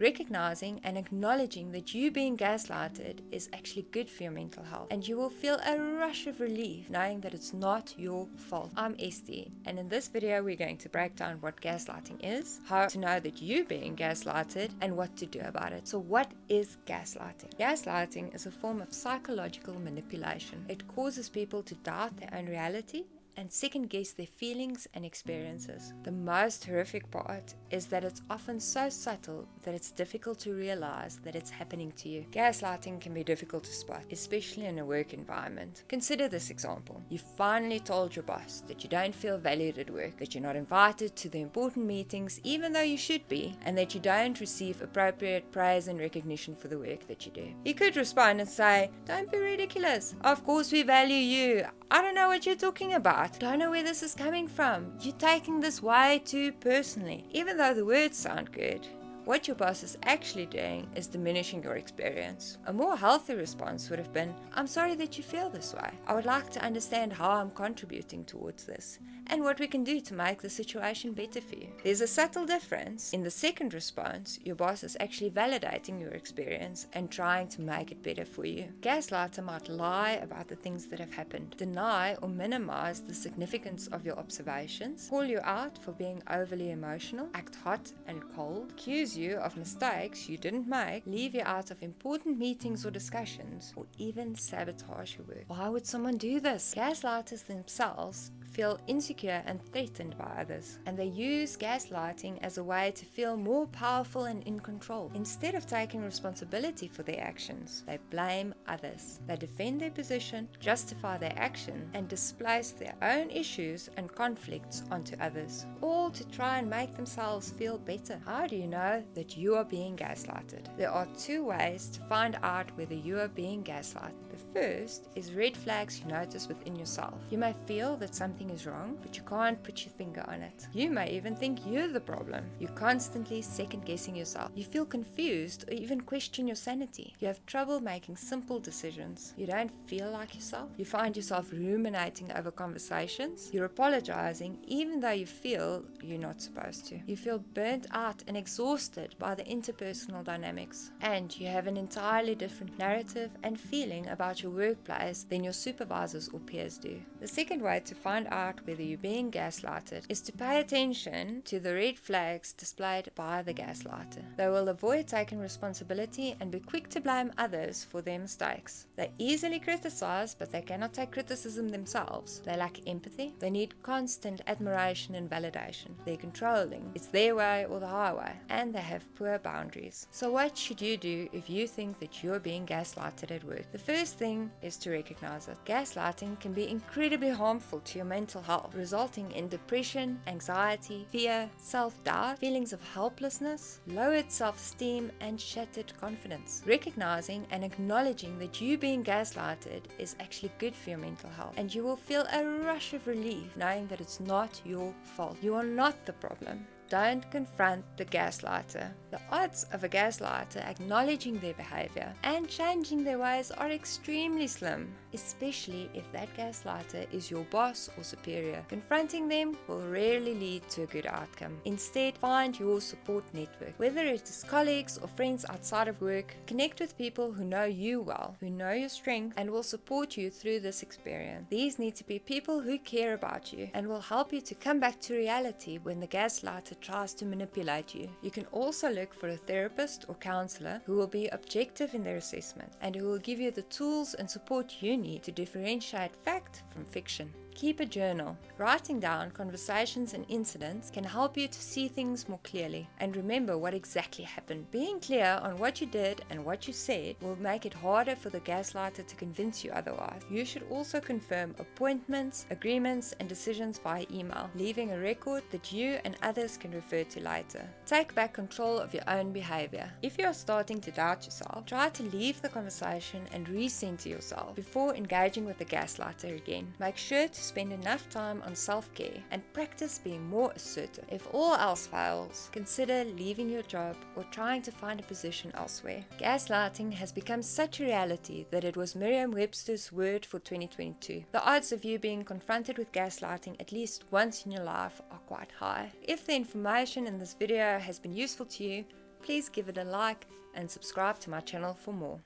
Recognizing and acknowledging that you being gaslighted is actually good for your mental health, and you will feel a rush of relief knowing that it's not your fault. I'm Estie, and in this video we're going to break down what gaslighting is, how to know that you're being gaslighted, and what to do about it. So what is gaslighting? Gaslighting is a form of psychological manipulation. It causes people to doubt their own reality and second guess their feelings and experiences. The most horrific part is that it's often so subtle that it's difficult to realize that it's happening to you. Gaslighting can be difficult to spot, especially in a work environment. Consider this example. You finally told your boss that you don't feel valued at work, that you're not invited to the important meetings even though you should be, and that you don't receive appropriate praise and recognition for the work that you do. You could respond and say, "Don't be ridiculous. Of course we value you. I don't know what you're talking about. Don't know where this is coming from. You're taking this way too personally." Even though the words sound good, what your boss is actually doing is diminishing your experience. A more healthy response would have been, "I'm sorry that you feel this way. I would like to understand how I'm contributing towards this and what we can do to make the situation better for you." There's a subtle difference. In the second response, your boss is actually validating your experience and trying to make it better for you. Gaslighter might lie about the things that have happened, deny or minimize the significance of your observations, call you out for being overly emotional, act hot and cold, accuse you of mistakes you didn't make, leave you out of important meetings or discussions, or even sabotage your work. Why would someone do this? Gaslighters themselves feel insecure and threatened by others, and they use gaslighting as a way to feel more powerful and in control. Instead of taking responsibility for their actions, they blame others. They defend their position, justify their action, and displace their own issues and conflicts onto others, all to try and make themselves feel better. How do you know that you are being gaslighted? There are two ways to find out whether you are being gaslighted. The first is red flags you notice within yourself. You may feel that something is wrong, but you can't put your finger on it. You may even think you're the problem. You're constantly second guessing yourself. You feel confused or even question your sanity. You have trouble making simple decisions. You don't feel like yourself. You find yourself ruminating over conversations. You're apologizing even though you feel you're not supposed to. You feel burnt out and exhausted by the interpersonal dynamics. And you have an entirely different narrative and feeling about your workplace than your supervisors or peers do. The second way to find out whether you're being gaslighted is to pay attention to the red flags displayed by the gaslighter. They will avoid taking responsibility and be quick to blame others for their mistakes. They easily criticize, but they cannot take criticism themselves. They lack empathy. They need constant admiration and validation. They're controlling. It's their way or the highway. And they have poor boundaries. So what should you do if you think that you're being gaslighted at work? The first thing is to recognize it. Gaslighting can be incredibly harmful to your mental health, resulting in depression, anxiety, fear, self-doubt, feelings of helplessness, lowered self-esteem, and shattered confidence. Recognizing and acknowledging that you being gaslighted is actually good for your mental health, and you will feel a rush of relief knowing that it's not your fault. You are not the problem. Don't confront the gaslighter. The odds of a gaslighter acknowledging their behavior and changing their ways are extremely slim, especially if that gaslighter is your boss or superior. Confronting them will rarely lead to a good outcome. Instead, find your support network. Whether it is colleagues or friends outside of work, connect with people who know you well, who know your strengths, and will support you through this experience. These need to be people who care about you and will help you to come back to reality when the gaslighter tries to manipulate you. You can also look for a therapist or counselor who will be objective in their assessment and who will give you the tools and support you need to differentiate fact from fiction. Keep a journal. Writing down conversations and incidents can help you to see things more clearly and remember what exactly happened. Being clear on what you did and what you said will make it harder for the gaslighter to convince you otherwise. You should also confirm appointments, agreements, and decisions via email, leaving a record that you and others can refer to later. Take back control of your own behavior. If you are starting to doubt yourself, try to leave the conversation and recenter yourself before engaging with the gaslighter again. Make sure to spend enough time on self-care and practice being more assertive. If all else fails, consider leaving your job or trying to find a position elsewhere. Gaslighting has become such a reality that it was Merriam-Webster's word for 2022. The odds of you being confronted with gaslighting at least once in your life are quite high. If the information in this video has been useful to you, please give it a like and subscribe to my channel for more.